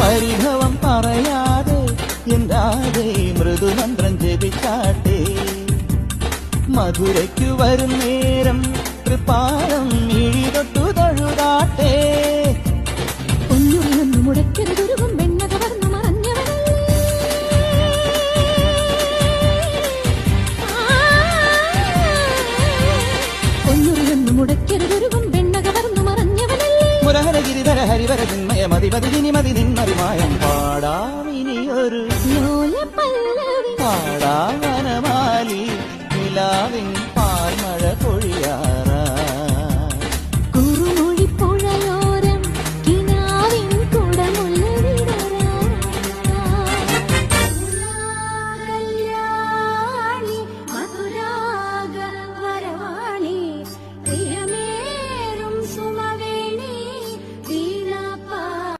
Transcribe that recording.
പരിഭവം പറയാതെ എന്താതെ മൃദുമന്ത്രം ജപിച്ചാട്ടെ മധുരയ്ക്കു വരും നേരം തൃപ്പാദം ഇഴിതൊട്ടു തൊഴുതാട്ടെ ഒന്നുറിയൊന്നു മുടക്കരുതുരുകും വെണ്ണ കവർന്നു മറഞ്ഞവനല്ലേ ഒന്നുറിയൊന്നു മുടക്കരുതുരുകും വെണ്ണ കവർന്നു മറഞ്ഞവനല്ലേ മുരഹര ഗിരിധര ഹരിവര ചിന്മയ മതിപതി നിമതി നിന്മറിമായം പാടാമിനിയൊരു ലോല പല്ലവി പാടാവനമാലി നിലാവിൻ